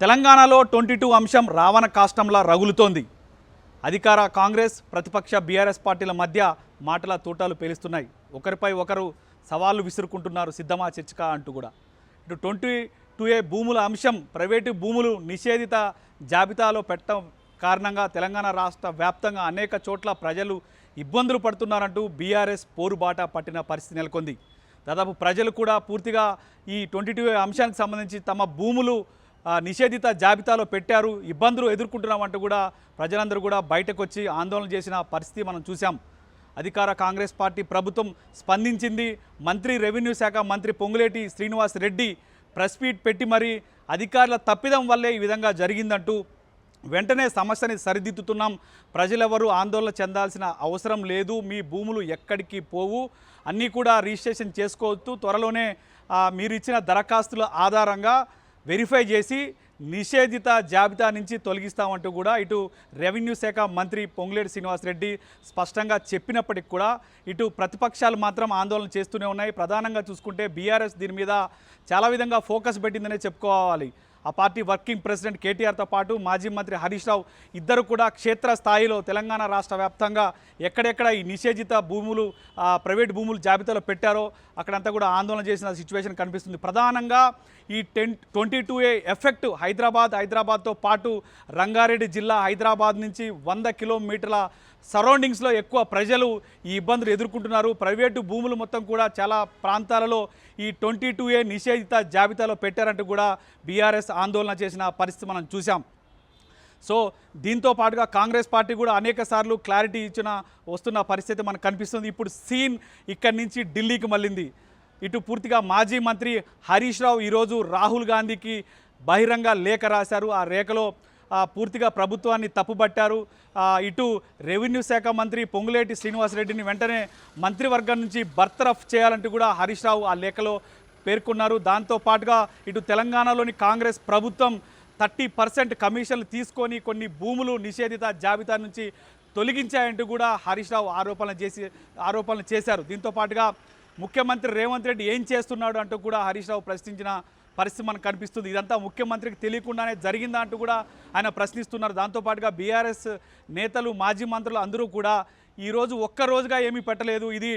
తెలంగాణలో 22 అంశం రావణ కాష్టంలా రగులుతోంది. అధికార కాంగ్రెస్ ప్రతిపక్ష బీఆర్ఎస్ పార్టీల మధ్య మాటల తూటాలు పేలుస్తున్నాయి. ఒకరిపై ఒకరు సవాళ్లు విసురుకుంటున్నారు. సిద్ధమా చర్చకా అంటూ కూడా ఇటు 22A భూముల అంశం ప్రైవేటు భూములు నిషేధిత జాబితాలో పెట్టడం కారణంగా తెలంగాణ రాష్ట్ర వ్యాప్తంగా అనేక చోట్ల ప్రజలు ఇబ్బందులు పడుతున్నారంటూ బీఆర్ఎస్ పోరుబాట పట్టిన పరిస్థితి నెలకొంది. దాదాపు ప్రజలు కూడా పూర్తిగా ఈ 22A అంశానికి సంబంధించి తమ భూములు నిషేధిత జాబితాలో పెట్టారు, ఇబ్బందులు ఎదుర్కొంటున్నామంటూ కూడా ప్రజలందరూ కూడా బయటకు వచ్చి ఆందోళన చేసిన పరిస్థితి మనం చూసాం. అధికార కాంగ్రెస్ పార్టీ ప్రభుత్వం స్పందించింది. మంత్రి రెవెన్యూ శాఖ మంత్రి పొంగులేటి శ్రీనివాస్ రెడ్డి ప్రెస్ మీట్ పెట్టి మరి అధికారుల తప్పిదం వల్లే ఈ విధంగా జరిగిందంటూ వెంటనే సమస్యని సరిదిద్దుతున్నాం, ప్రజలెవరూ ఆందోళన చెందాల్సిన అవసరం లేదు, మీ భూములు ఎక్కడికి పోవు, అన్నీ కూడా రిజిస్ట్రేషన్ చేసుకోవచ్చు, త్వరలోనే మీరు ఇచ్చిన దరఖాస్తుల ఆధారంగా వెరిఫై చేసి నిషేధిత జాబితా నుంచి తొలగిస్తామంటూ కూడా ఇటు రెవెన్యూ శాఖ మంత్రి పొంగులేటి శ్రీనివాస్ రెడ్డి స్పష్టంగా చెప్పినప్పటికి కూడా ఇటు ప్రతిపక్షాలు మాత్రం ఆందోళన చేస్తూనే ఉన్నాయి. ప్రధానంగా చూసుకుంటే బీఆర్ఎస్ దీని మీద చాలా విధంగా ఫోకస్ పెట్టిందనే చెప్పుకోవాలి. ఆ పార్టీ వర్కింగ్ ప్రెసిడెంట్ కేటీఆర్తో పాటు మాజీ మంత్రి హరీష్ రావు ఇద్దరు కూడా క్షేత్రస్థాయిలో తెలంగాణ రాష్ట్ర వ్యాప్తంగా ఎక్కడెక్కడ ఈ నిషేధిత భూములు ప్రైవేట్ భూములు జాబితాలో పెట్టారో అక్కడంతా కూడా ఆందోళన చేసిన సిచ్యువేషన్ కనిపిస్తుంది. ప్రధానంగా ఈ 22A ఎఫెక్ట్ హైదరాబాద్తో పాటు రంగారెడ్డి జిల్లా హైదరాబాద్ నుంచి 100 కిలోమీటర్ల సరౌండింగ్స్లో ఎక్కువ ప్రజలు ఈ ఇబ్బందులు ఎదుర్కొంటున్నారు. ప్రైవేటు భూములు మొత్తం కూడా చాలా ప్రాంతాలలో ఈ 22A నిషేధిత జాబితాలో పెట్టారంటూ కూడా బీఆర్ఎస్ ఆందోళన చేసిన పరిస్థితి మనం చూసాం. సో దీంతో పాటుగా కాంగ్రెస్ పార్టీ కూడా అనేక సార్లు క్లారిటీ వస్తున్న పరిస్థితి మనకు కనిపిస్తుంది. ఇప్పుడు సీన్ ఇక్కడి నుంచి ఢిల్లీకి మళ్ళింది. ఇటు పూర్తిగా మాజీ మంత్రి హరీష్ రావు ఈరోజు రాహుల్ గాంధీకి బహిరంగ లేఖ రాశారు. ఆ లేఖలో పూర్తిగా ప్రభుత్వాన్ని తప్పుబట్టారు. ఇటు రెవెన్యూ శాఖ మంత్రి పొంగులేటి శ్రీనివాస్ రెడ్డిని వెంటనే మంత్రివర్గం నుంచి బర్తరఫ్ చేయాలంటూ కూడా హరీష్ రావు ఆ లేఖలో పేర్కొన్నారు. దాంతోపాటుగా ఇటు తెలంగాణలోని కాంగ్రెస్ ప్రభుత్వం 30% కమిషన్లు తీసుకొని కొన్ని భూములు నిషేధిత జాబితా నుంచి తొలగించాయంటూ కూడా హరీష్ రావు ఆరోపణలు చేశారు. దీంతోపాటుగా ముఖ్యమంత్రి రేవంత్ రెడ్డి ఏం చేస్తున్నాడు అంటూ కూడా హరీష్ రావు ప్రశ్నించిన పరిస్థితి మనకు కనిపిస్తుంది. ఇదంతా ముఖ్యమంత్రికి తెలియకుండానే జరిగిందా అంటూ కూడా ఆయన ప్రశ్నిస్తున్నారు. దాంతోపాటుగా బీఆర్ఎస్ నేతలు మాజీ మంత్రులు అందరూ కూడా ఈరోజు ఒక్కరోజుగా ఏమీ పెట్టలేదు, ఇది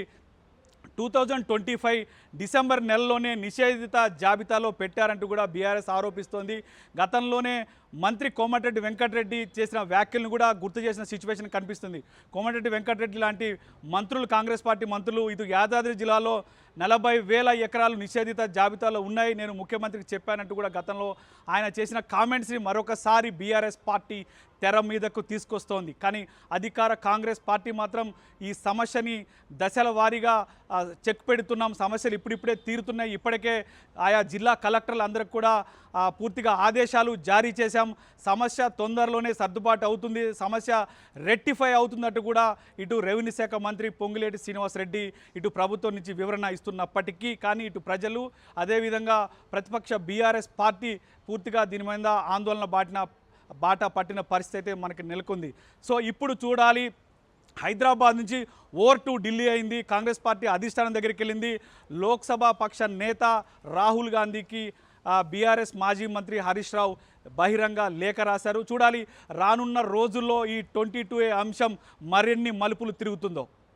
2025 డిసెంబర్ నెలలోనే నిషేధిత జాబితాలో పెట్టారంటూ కూడా బీఆర్ఎస్ ఆరోపిస్తోంది. గతంలోనే మంత్రి కోమటిరెడ్డి వెంకటరెడ్డి చేసిన వ్యాఖ్యలను కూడా గుర్తు చేసిన సిచ్యువేషన్ కనిపిస్తుంది. కోమటిరెడ్డి వెంకటరెడ్డి లాంటి మంత్రులు, కాంగ్రెస్ పార్టీ మంత్రులు ఇటు యాదాద్రి జిల్లాలో 40,000 ఎకరాలు నిషేధిత జాబితాలో ఉన్నాయి, నేను ముఖ్యమంత్రికి చెప్పానంటూ కూడా గతంలో ఆయన చేసిన కామెంట్స్ని మరొకసారి బీఆర్ఎస్ పార్టీ తెర మీదకు తీసుకొస్తోంది. కానీ అధికార కాంగ్రెస్ పార్టీ మాత్రం ఈ సమస్యని దశల వారీగా చెక్ పెడుతున్నాం, సమస్యలు ఇప్పుడిప్పుడే తీరుతున్నాయి, ఇప్పటికే ఆయా జిల్లా కలెక్టర్లు అందరికి కూడా పూర్తిగా ఆదేశాలు జారీ చేశాం, సమస్య తొందరలోనే సర్దుబాటు అవుతుంది, సమస్య రెక్టిఫై అవుతున్నట్టు కూడా ఇటు రెవెన్యూ శాఖ మంత్రి పొంగులేటి శ్రీనివాస్ రెడ్డి ఇటు ప్రభుత్వం నుంచి వివరణ ఇస్తున్నప్పటికీ కానీ ఇటు ప్రజలు అదేవిధంగా ప్రతిపక్ష బీఆర్ఎస్ పార్టీ పూర్తిగా దీని మీద ఆందోళన బాట పట్టిన పరిస్థితి అయితే మనకి నెలకొంది. సో ఇప్పుడు చూడాలి, హైదరాబాద్ నుంచి ఓవర్ టు ఢిల్లీ అయింది, కాంగ్రెస్ పార్టీ అధిష్టానం దగ్గరికి వెళ్ళింది, లోక్సభ పక్ష నేత రాహుల్ గాంధీకి బీఆర్ఎస్ మాజీ మంత్రి హరీష్ రావు బహిరంగ లేఖ రాశారు. చూడాలి రానున్న రోజుల్లో ఈ 22A అంశం మరిన్ని మలుపులు తిరుగుతుందో.